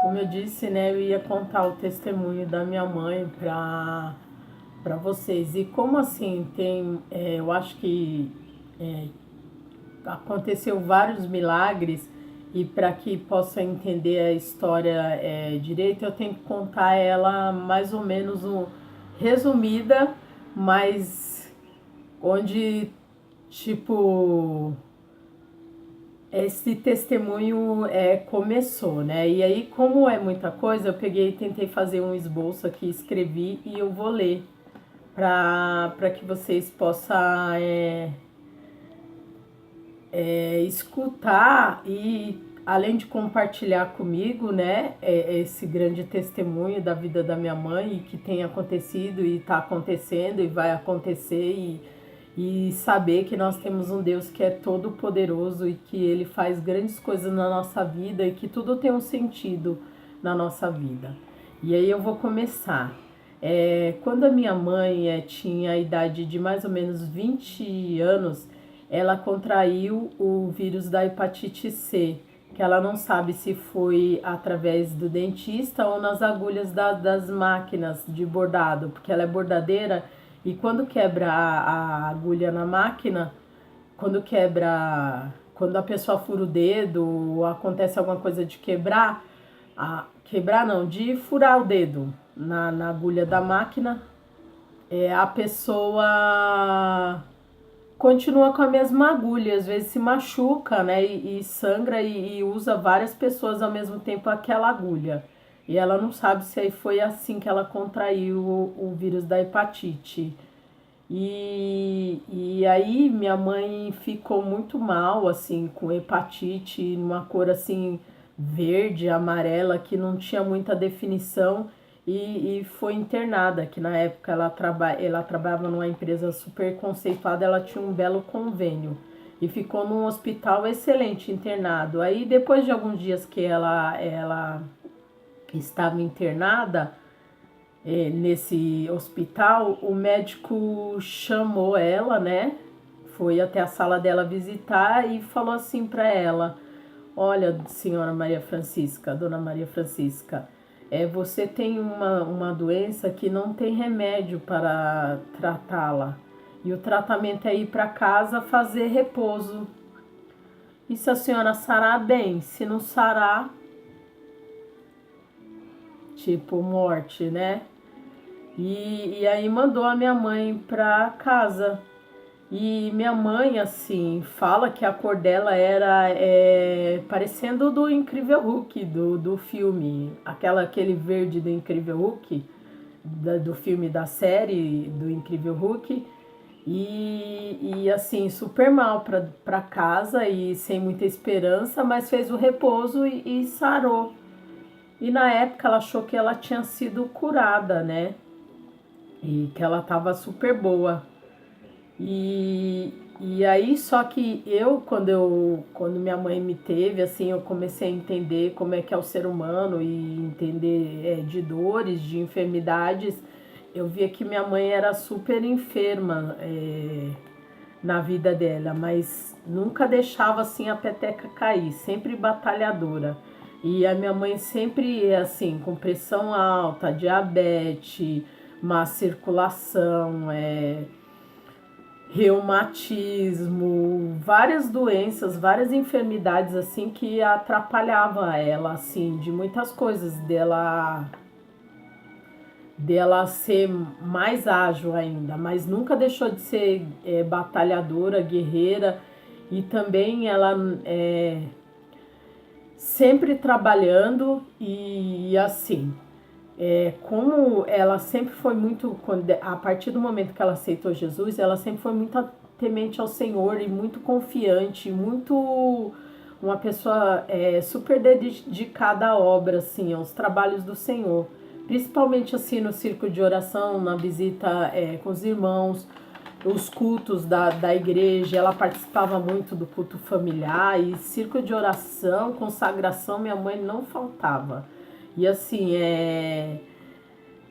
Como eu disse, né, eu ia contar o testemunho da minha mãe para vocês. E como assim eu acho que aconteceu vários milagres e para que possa entender a história direito, eu tenho que contar ela mais ou menos resumida, mas onde tipo esse testemunho começou, né? E aí, como é muita coisa, eu peguei e tentei fazer um esboço aqui, escrevi e eu vou ler para que vocês possam escutar e, além de compartilhar comigo, né, esse grande testemunho da vida da minha mãe e que tem acontecido e está acontecendo e vai acontecer e saber que nós temos um Deus que é todo poderoso e que Ele faz grandes coisas na nossa vida e que tudo tem um sentido na nossa vida. E aí eu vou começar. Quando a minha mãe tinha a idade de mais ou menos 20 anos, ela contraiu o vírus da hepatite C, que ela não sabe se foi através do dentista ou nas agulhas das máquinas de bordado, porque ela é bordadeira e quando quebra a agulha na máquina, quando a pessoa fura o dedo ou acontece alguma coisa de quebrar não, de furar o dedo na agulha da máquina, a pessoa continua com a mesma agulha, às vezes se machuca, né, e sangra e usa várias pessoas ao mesmo tempo aquela agulha. E ela não sabe se aí foi assim que ela contraiu o vírus da hepatite. E aí minha mãe ficou muito mal, assim, com hepatite, numa cor assim verde, amarela, que não tinha muita definição e foi internada, que na época ela trabalhava numa empresa super conceituada, ela tinha um belo convênio e ficou num hospital excelente internado. Aí depois de alguns dias que ela estava internada, nesse hospital, o médico chamou ela, né? Foi até a sala dela visitar e falou assim para ela: Olha, senhora Maria Francisca, dona Maria Francisca, você tem uma doença que não tem remédio para tratá-la. E o tratamento é ir para casa fazer repouso. E se a senhora sarar bem, se não sarar, tipo morte, né? E aí mandou a minha mãe pra casa. E minha mãe, assim, fala que a cor dela era parecendo do Incrível Hulk, do filme. Aquele verde do Incrível Hulk, do filme da série do Incrível Hulk. E assim, super mal pra casa e sem muita esperança, mas fez o repouso e sarou. E na época ela achou que ela tinha sido curada, né? E que ela tava super boa. E aí, só que quando minha mãe me teve, assim, eu comecei a entender como é que é o ser humano e entender de dores, de enfermidades. Eu via que minha mãe era super enferma na vida dela, mas nunca deixava assim a peteca cair, sempre batalhadora. E a minha mãe sempre assim, com pressão alta, diabetes, má circulação, reumatismo, várias doenças, várias enfermidades assim que atrapalhava ela assim de muitas coisas dela ser mais ágil ainda, mas nunca deixou de ser batalhadora, guerreira e também ela sempre trabalhando e assim. Como ela sempre foi muito, a partir do momento que ela aceitou Jesus, ela sempre foi muito temente ao Senhor e muito confiante, muito uma pessoa super dedicada à obra, assim, aos trabalhos do Senhor. Principalmente assim no círculo de oração, na visita com os irmãos, os cultos da igreja, ela participava muito do culto familiar e círculo de oração, consagração, minha mãe não faltava. E assim,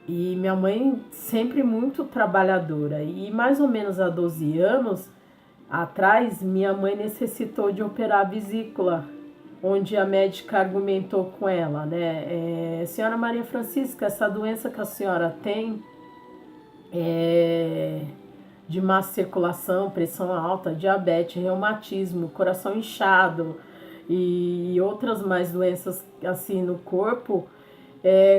e minha mãe sempre muito trabalhadora. E mais ou menos há 12 anos atrás, minha mãe necessitou de operar a vesícula. onde a médica argumentou com ela, né? Senhora Maria Francisca, essa doença que a senhora tem de má circulação, pressão alta, diabetes, reumatismo, coração inchado e outras mais doenças assim no corpo,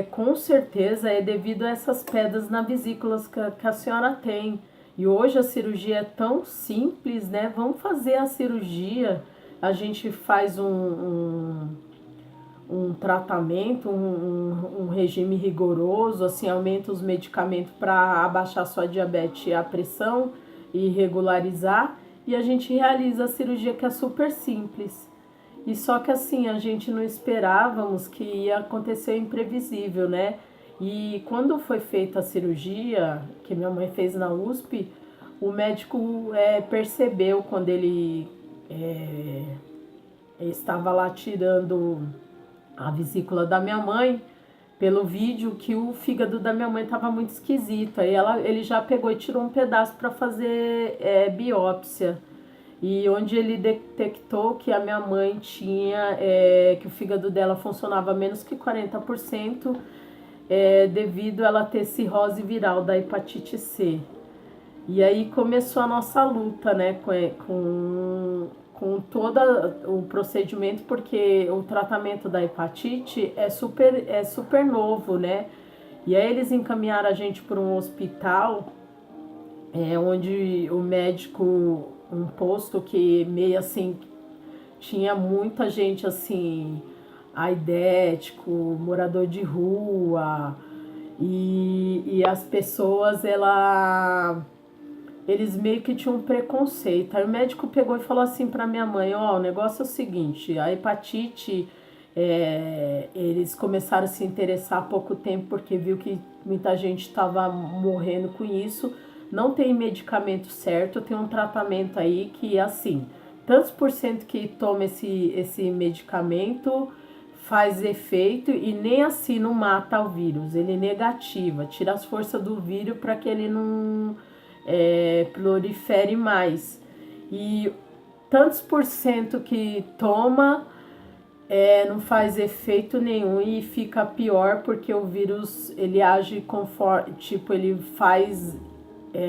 com certeza é devido a essas pedras na vesícula que a senhora tem. E hoje a cirurgia é tão simples, né? Vamos fazer a cirurgia, a gente faz um tratamento, um regime rigoroso, assim, aumenta os medicamentos para abaixar sua diabetes e a pressão e regularizar, e a gente realiza a cirurgia que é super simples. E só que assim, a gente não esperávamos que ia acontecer o imprevisível, né? E quando foi feita a cirurgia, que minha mãe fez na USP, o médico percebeu quando ele estava lá tirando a vesícula da minha mãe, pelo vídeo, que o fígado da minha mãe estava muito esquisito. Aí ele já pegou e tirou um pedaço para fazer biópsia. E onde ele detectou que a minha mãe tinha, que o fígado dela funcionava menos que 40%, devido a ela ter cirrose viral da hepatite C. E aí começou a nossa luta, né, com todo o procedimento, porque o tratamento da hepatite é super novo, né? E aí eles encaminharam a gente para um hospital, onde o médico, um posto que meio assim, tinha muita gente assim, aidético, morador de rua, e as pessoas, eles meio que tinham um preconceito. Aí o médico pegou e falou assim para minha mãe: ó, o negócio é o seguinte, a hepatite, eles começaram a se interessar há pouco tempo porque viu que muita gente estava morrendo com isso, não tem medicamento certo, tem um tratamento aí que assim, tantos por cento que toma esse medicamento faz efeito e nem assim não mata o vírus, ele negativa, tira as forças do vírus para que ele não prolifere mais. E tantos por cento que toma não faz efeito nenhum e fica pior, porque o vírus ele age conforme, tipo, ele faz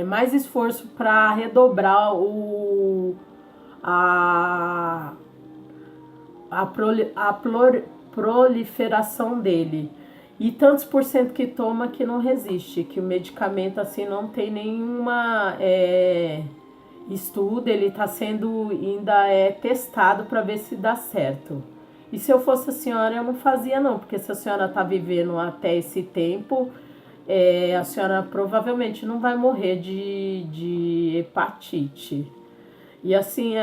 mais esforço para redobrar a, a proliferação dele. E tantos por cento que toma que não resiste, que o medicamento assim não tem nenhuma estudo, ele está sendo ainda testado para ver se dá certo. E se eu fosse a senhora, eu não fazia não, porque se a senhora está vivendo até esse tempo, a senhora provavelmente não vai morrer de hepatite. E assim,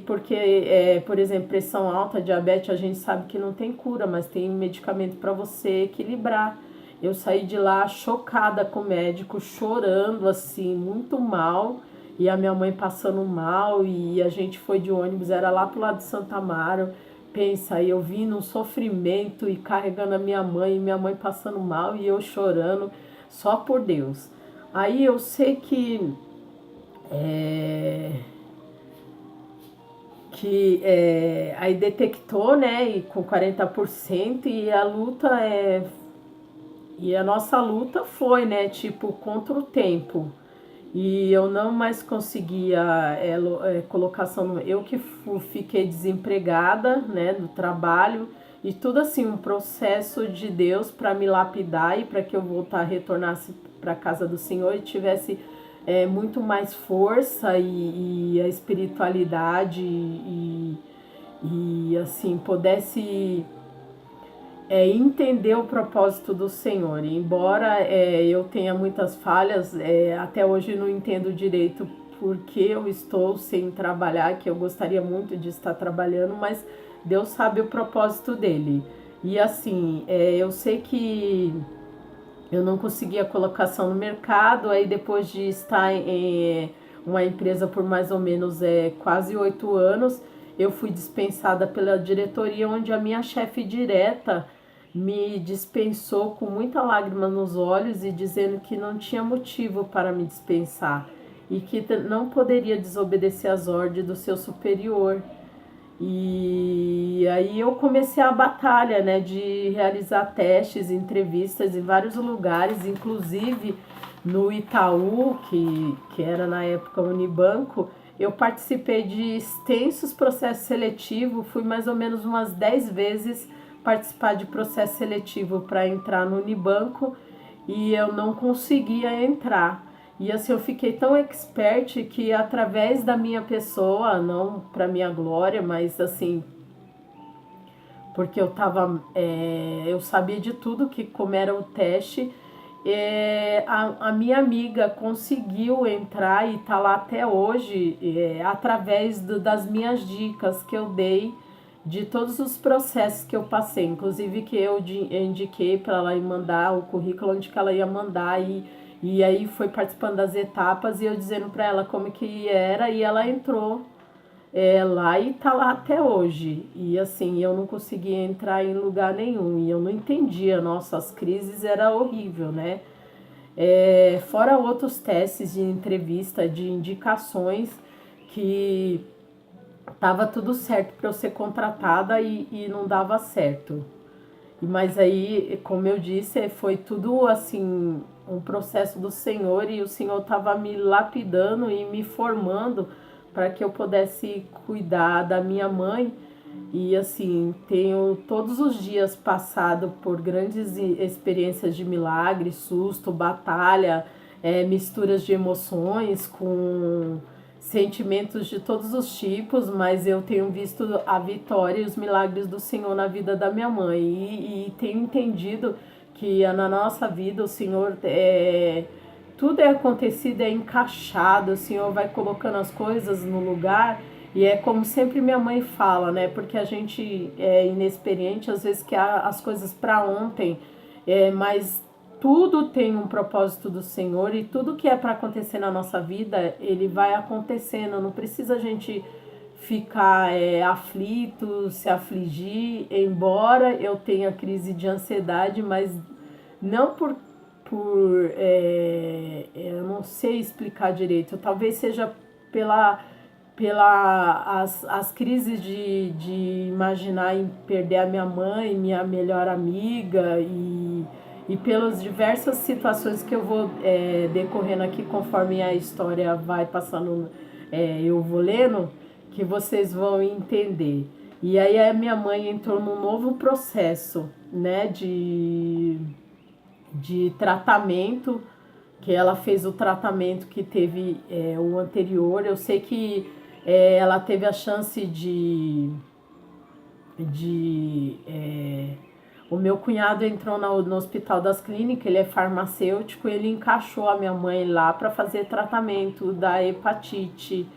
porque, por exemplo, pressão alta, diabetes, a gente sabe que não tem cura, mas tem medicamento para você equilibrar. Eu saí de lá chocada com o médico, chorando, assim, muito mal, e a minha mãe passando mal, e a gente foi de ônibus, era lá pro lado de Santa Amaro. Pensa, aí eu vim num sofrimento e carregando a minha mãe passando mal, e eu chorando, só por Deus. Aí eu sei que aí detectou, né, e com 40%, e a luta e a nossa luta foi, né, tipo, contra o tempo. E eu não mais conseguia colocação, eu que fiquei desempregada, né, do trabalho, e tudo assim, um processo de Deus para me lapidar e para que eu retornasse para a casa do Senhor e tivesse muito mais força e a espiritualidade e assim, pudesse entender o propósito do Senhor. E embora eu tenha muitas falhas, até hoje não entendo direito por que eu estou sem trabalhar, que eu gostaria muito de estar trabalhando, mas Deus sabe o propósito dele. E assim, eu sei que eu não conseguia colocação no mercado, aí depois de estar em uma empresa por mais ou menos quase 8 anos, eu fui dispensada pela diretoria, onde a minha chefe direta me dispensou com muita lágrima nos olhos e dizendo que não tinha motivo para me dispensar e que não poderia desobedecer às ordens do seu superior. E aí eu comecei a batalha, né, de realizar testes, entrevistas em vários lugares, inclusive no Itaú, que era na época Unibanco. Eu participei de extensos processos seletivos, fui mais ou menos umas 10 vezes participar de processo seletivo para entrar no Unibanco e eu não conseguia entrar. E assim, eu fiquei tão expert que através da minha pessoa, não para minha glória, mas assim, porque eu sabia de tudo, que como era o teste, a minha amiga conseguiu entrar e tá lá até hoje, através das minhas dicas que eu dei de todos os processos que eu passei, inclusive que eu indiquei para ela ir mandar o currículo onde que ela ia mandar e aí foi participando das etapas e eu dizendo para ela como que era e ela entrou lá e tá lá até hoje. E assim, eu não conseguia entrar em lugar nenhum e eu não entendia, nossa, as crises era horrível, né? Fora outros testes de entrevista, de indicações que tava tudo certo para eu ser contratada e não dava certo. Mas aí, como eu disse, foi tudo assim, um processo do Senhor e o Senhor estava me lapidando e me formando para que eu pudesse cuidar da minha mãe. E assim, tenho todos os dias passado por grandes experiências de milagre, susto, batalha, misturas de emoções com sentimentos de todos os tipos, mas eu tenho visto a vitória e os milagres do Senhor na vida da minha mãe e tenho entendido que na nossa vida o Senhor tudo é acontecido, é encaixado, o Senhor vai colocando as coisas no lugar e é como sempre minha mãe fala, né? Porque a gente é inexperiente, às vezes quer as coisas para ontem, mas tudo tem um propósito do Senhor e tudo que é para acontecer na nossa vida, ele vai acontecendo. Não precisa a gente ficar aflito, se afligir, embora eu tenha crise de ansiedade, mas não eu não sei explicar direito. Talvez seja as crises de imaginar em perder a minha mãe, minha melhor amiga e pelas diversas situações que eu vou decorrendo aqui conforme a história vai passando, eu vou lendo, que vocês vão entender. E aí a minha mãe entrou num novo processo, né, de tratamento, que ela fez o tratamento que teve o anterior. Eu sei que ela teve a chance o meu cunhado entrou no Hospital das Clínicas, ele é farmacêutico, ele encaixou a minha mãe lá para fazer tratamento da hepatite.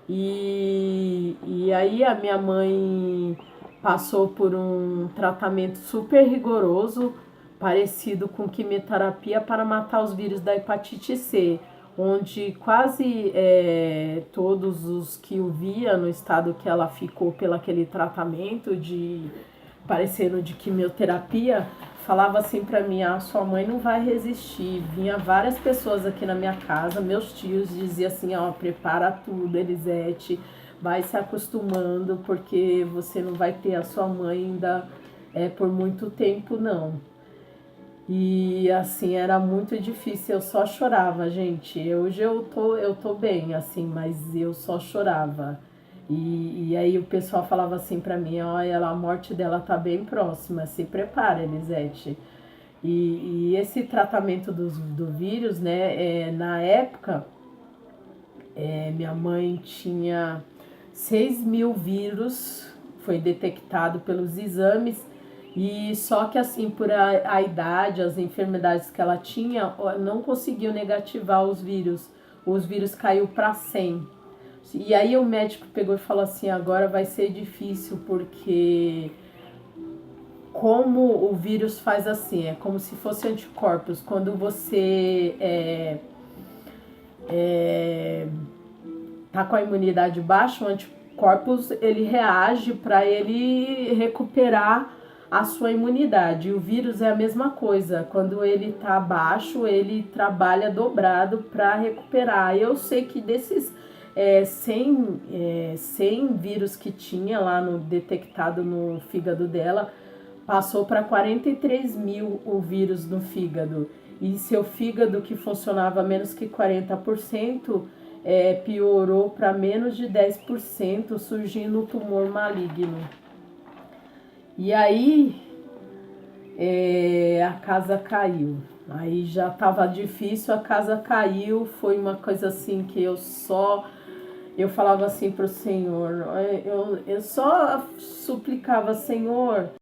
E aí a minha mãe passou por um tratamento super rigoroso, parecido com quimioterapia para matar os vírus da hepatite C, onde quase todos os que o via no estado que ela ficou pelo aquele tratamento parecendo de quimioterapia, falava assim para mim: sua mãe não vai resistir. Vinha várias pessoas aqui na minha casa, meus tios diziam assim: prepara tudo, Elisete, vai se acostumando, porque você não vai ter a sua mãe ainda por muito tempo, não. E assim, era muito difícil, eu só chorava, gente. Hoje eu tô bem, assim, mas eu só chorava. E aí o pessoal falava assim pra mim: olha, a morte dela tá bem próxima, se prepara, Elisete. E esse tratamento do vírus, né, na época, minha mãe tinha 6.000 vírus, foi detectado pelos exames, e só que assim, por a idade, as enfermidades que ela tinha, não conseguiu negativar os vírus caiu para 100. E aí o médico pegou e falou assim: agora vai ser difícil, porque como o vírus faz assim, é como se fosse anticorpos. Quando você tá com a imunidade baixa, o anticorpos ele reage para ele recuperar a sua imunidade. E o vírus é a mesma coisa. Quando ele tá baixo, ele trabalha dobrado para recuperar. Eu sei que desses 100 vírus que tinha lá detectado no fígado dela, passou para 43 mil o vírus no fígado. E seu fígado, que funcionava menos que 40%, piorou para menos de 10%, surgindo um tumor maligno. E aí a casa caiu. Aí já estava difícil, a casa caiu. Foi uma coisa assim que eu falava assim para o Senhor, eu só suplicava: Senhor,